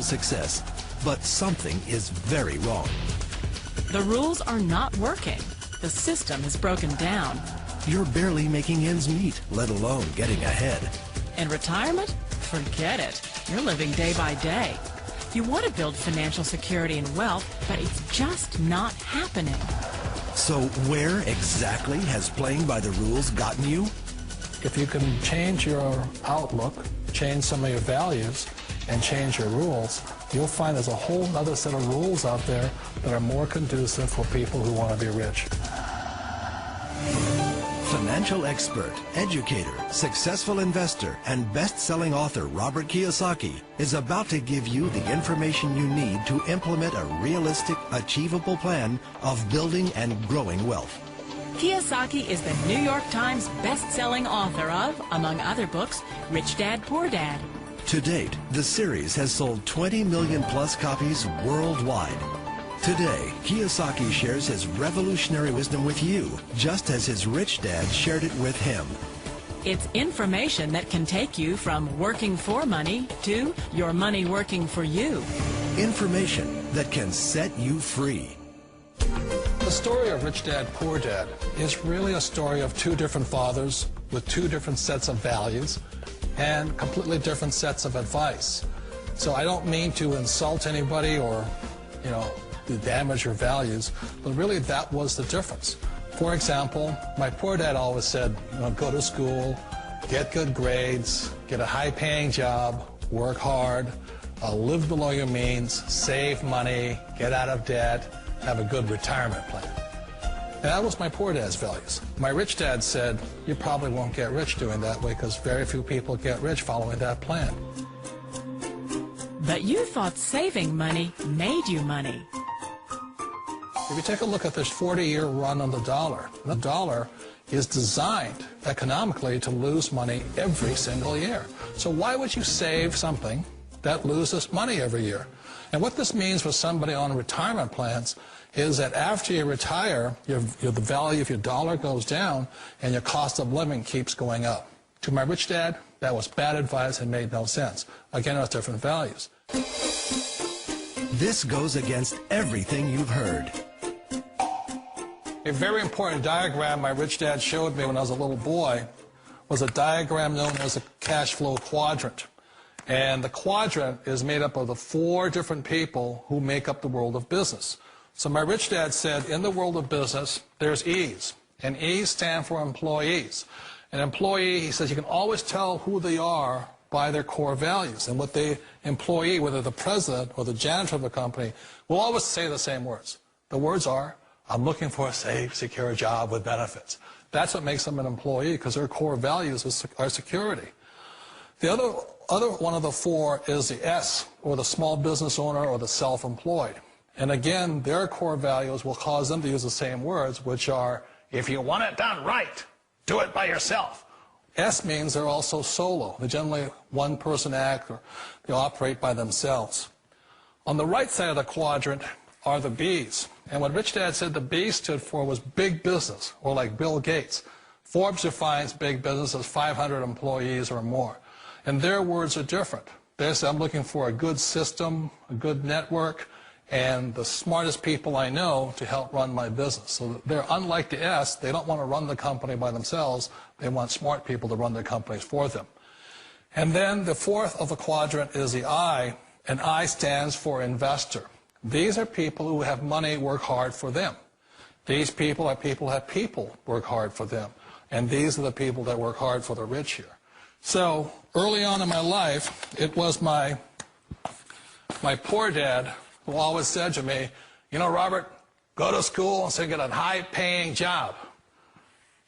financial success. But something is very wrong. The rules are not working. The system is broken down. You're barely making ends meet, let alone getting ahead. And retirement? Forget it. You're living day by day. You want to build financial security and wealth, but it's just not happening. So where exactly has playing by the rules gotten you? If you can change your outlook, change some of your values, and change your rules, you'll find there's a whole other set of rules out there that are more conducive for people who want to be rich. Financial expert, educator, successful investor, and best-selling author Robert Kiyosaki is about to give you the information you need to implement a realistic, achievable plan of building and growing wealth. Kiyosaki is the New York Times best-selling author of, among other books, Rich Dad, Poor Dad. To date, the series has sold 20 million plus copies worldwide. Today, Kiyosaki shares his revolutionary wisdom with you, just as his rich dad shared it with him. It's information that can take you from working for money to your money working for you. Information that can set you free. The story of Rich Dad, Poor Dad is really a story of two different fathers with two different sets of values and completely different sets of advice. So I don't mean to insult anybody or, to damage your values, but really that was the difference. For example, my poor dad always said, go to school, get good grades, get a high-paying job, work hard, live below your means, save money, get out of debt, have a good retirement plan. And that was my poor dad's values. My rich dad said, you probably won't get rich doing that way because very few people get rich following that plan. But you thought saving money made you money. If you take a look at this 40-year run on the dollar is designed economically to lose money every single year. So why would you save something that loses money every year? And what this means for somebody on retirement plans is that after you retire, the value of your dollar goes down and your cost of living keeps going up. To my rich dad, that was bad advice and made no sense. Again, it was different values. This goes against everything you've heard. A very important diagram my rich dad showed me when I was a little boy was a diagram known as a cash flow quadrant. And the quadrant is made up of the 4 different people who make up the world of business. So my rich dad said, in the world of business, there's E's. And E's stand for employees. An employee, he says, you can always tell who they are by their core values. And what the employee, whether the president or the janitor of the company, will always say the same words. The words are, I'm looking for a safe, secure job with benefits. That's what makes them an employee, because their core values are security. The other one of the 4 is the S, or the small business owner or the self-employed. And again, their core values will cause them to use the same words, which are, if you want it done right, do it by yourself. S means they're also solo. They're generally one-person act, or they operate by themselves. On the right side of the quadrant are the B's. And what Rich Dad said the B stood for was big business, or like Bill Gates. Forbes defines big business as 500 employees or more. And their words are different. They say, I'm looking for a good system, a good network, and the smartest people I know to help run my business. So they're unlike the S. They don't want to run the company by themselves. They want smart people to run their companies for them. And then the 4th of the quadrant is the I, and I stands for investor. These are people who have money work hard for them. These people are people who have people work hard for them. And these are the people that work hard for the rich here. So early on in my life, it was my poor dad who always said to me, Robert, go to school and so get a high-paying job.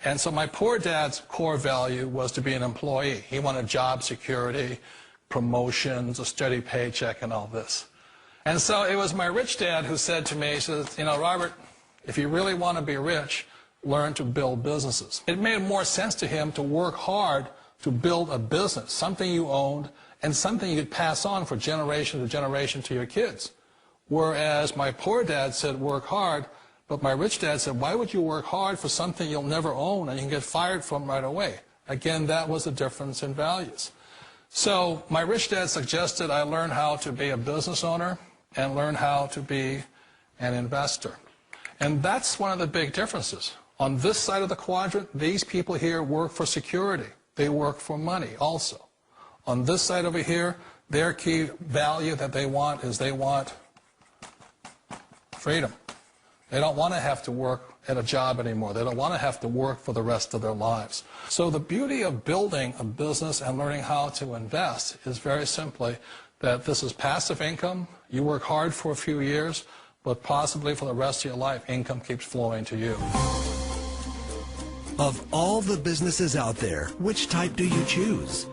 And so my poor dad's core value was to be an employee. He wanted job security, promotions, a steady paycheck, and all this. And so it was my rich dad who said to me, he says, Robert, if you really want to be rich, learn to build businesses. It made more sense to him to work hard to build a business, something you owned, and something you could pass on for generation to generation to your kids. Whereas my poor dad said work hard, but my rich dad said, why would you work hard for something you'll never own and you can get fired from right away? Again, that was the difference in values. So my rich dad suggested I learn how to be a business owner and learn how to be an investor. And that's one of the big differences. On this side of the quadrant, these people here work for security. They work for money also. On this side over here, their key value that they want is they want freedom. They don't want to have to work at a job anymore. They don't want to have to work for the rest of their lives. So the beauty of building a business and learning how to invest is very simply that this is passive income. You work hard for a few years, but possibly for the rest of your life, income keeps flowing to you. Of all the businesses out there, which type do you choose?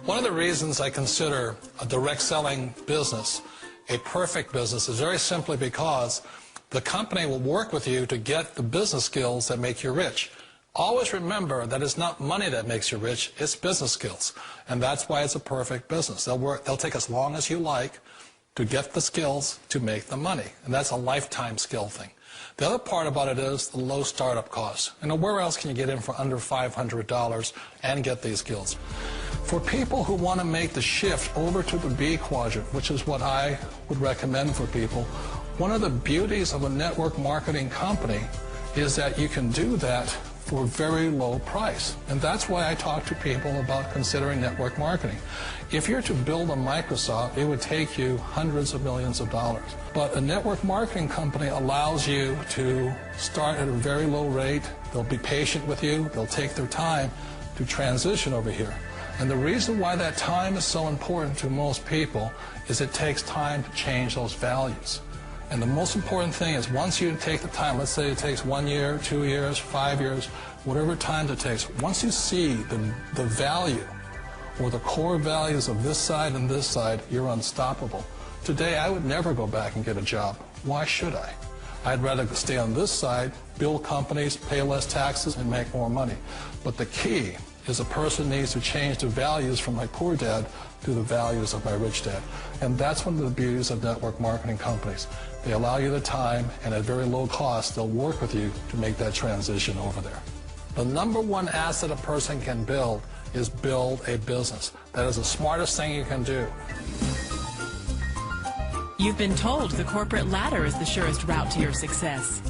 One of the reasons I consider a direct selling business a perfect business is very simply because the company will work with you to get the business skills that make you rich. Always remember that it's not money that makes you rich, it's business skills. And that's why it's a perfect business. They'll take as long as you like to get the skills to make the money. And that's a lifetime skill thing. The other part about it is the low startup costs. You know, where else can you get in for under $500 and get these skills? For people who want to make the shift over to the B quadrant, which is what I would recommend for people, one of the beauties of a network marketing company is that you can do that for a very low price. And that's why I talk to people about considering network marketing. If you're to build a Microsoft, it would take you hundreds of millions of dollars. But a network marketing company allows you to start at a very low rate. They'll be patient with you. They'll take their time to transition over here. And the reason why that time is so important to most people is it takes time to change those values. And the most important thing is once you take the time, let's say it takes 1 year, 2 years, 5 years, whatever time it takes, once you see the value or the core values of this side and this side, you're unstoppable. Today, I would never go back and get a job. Why should I? I'd rather stay on this side, build companies, pay less taxes, and make more money. But the key is a person needs to change the values from my poor dad to the values of my rich dad. And that's one of the beauties of network marketing companies. They allow you the time, and at very low cost, they'll work with you to make that transition over there. The number one asset a person can build is build a business. That is the smartest thing you can do. You've been told the corporate ladder is the surest route to your success.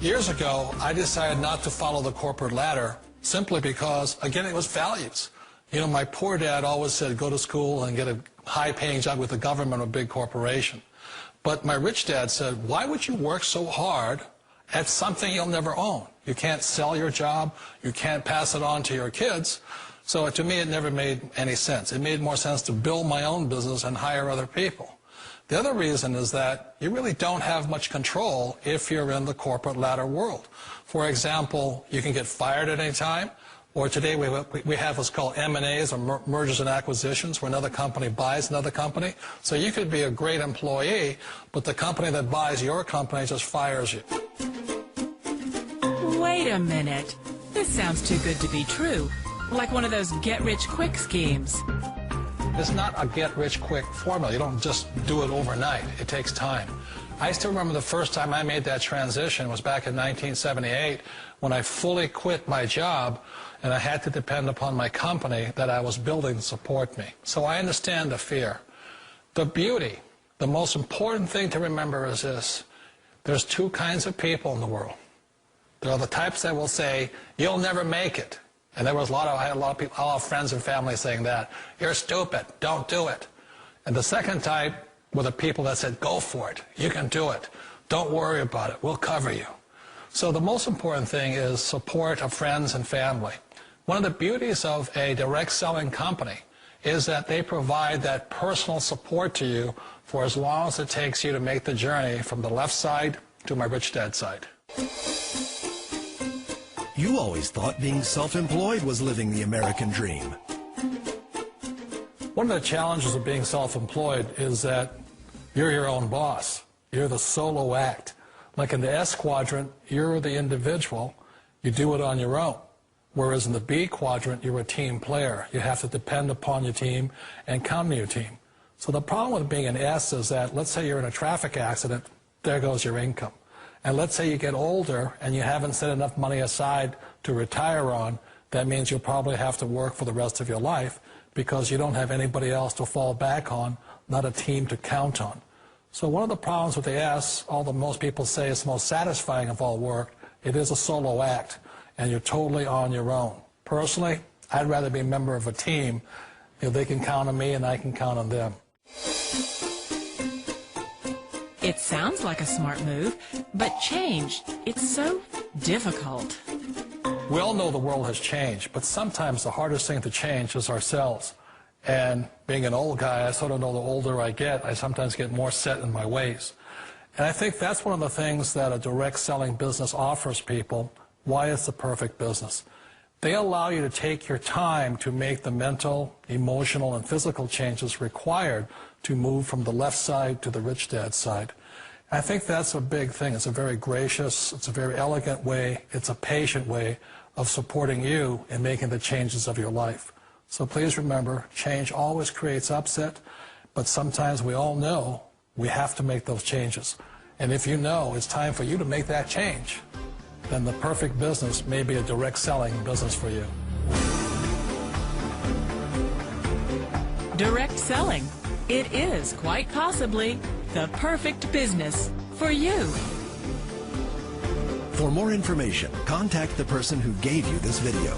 Years ago, I decided not to follow the corporate ladder simply because, again, it was values. You know, my poor dad always said, go to school and get a high-paying job with the government or a big corporation. But my rich dad said, why would you work so hard at something you'll never own? You can't sell your job. You can't pass it on to your kids. So to me, it never made any sense. It made more sense to build my own business and hire other people. The other reason is that you really don't have much control if you're in the corporate ladder world. For example, you can get fired at any time, or today we have what's called M&As, or mergers and acquisitions, where another company buys another company. So you could be a great employee, but the company that buys your company just fires you. Wait a minute. This sounds too good to be true. Like one of those get-rich-quick schemes. It's not a get-rich-quick formula. You don't just do it overnight. It takes time. I still remember the first time I made that transition was back in 1978 when I fully quit my job and I had to depend upon my company that I was building to support me. So I understand the fear. The beauty, the most important thing to remember is this. There's two kinds of people in the world. There are the types that will say, you'll never make it. And there was I had a lot of people, a lot of friends and family saying that. You're stupid. Don't do it. And the second type were the people that said, go for it. You can do it. Don't worry about it. We'll cover you. So the most important thing is support of friends and family. One of the beauties of a direct selling company is that they provide that personal support to you for as long as it takes you to make the journey from the left side to my rich dad side. You always thought being self-employed was living the American dream. One of the challenges of being self-employed is that you're your own boss. You're the solo act. Like in the S quadrant, you're the individual. You do it on your own. Whereas in the B quadrant, you're a team player. You have to depend upon your team and count on your team. So the problem with being an S is that, let's say you're in a traffic accident, there goes your income. And let's say you get older and you haven't set enough money aside to retire on, that means you'll probably have to work for the rest of your life because you don't have anybody else to fall back on, not a team to count on. So one of the problems with the S, although most people say it's the most satisfying of all work, it is a solo act, and you're totally on your own. Personally, I'd rather be a member of a team. They can count on me and I can count on them. It sounds like a smart move, but change, it's so difficult. We all know the world has changed, but sometimes the hardest thing to change is ourselves. And being an old guy, I sort of know the older I get, I sometimes get more set in my ways. And I think that's one of the things that a direct selling business offers people, why it's the perfect business. They allow you to take your time to make the mental, emotional, and physical changes required to move from the left side to the rich dad side. I think that's a big thing. It's a very gracious, it's a very elegant way, it's a patient way of supporting you in making the changes of your life. So please remember, change always creates upset, but sometimes we all know we have to make those changes. And if you know it's time for you to make that change, then the perfect business may be a direct selling business for you. Direct selling. It is quite possibly the perfect business for you. For more information, contact the person who gave you this video.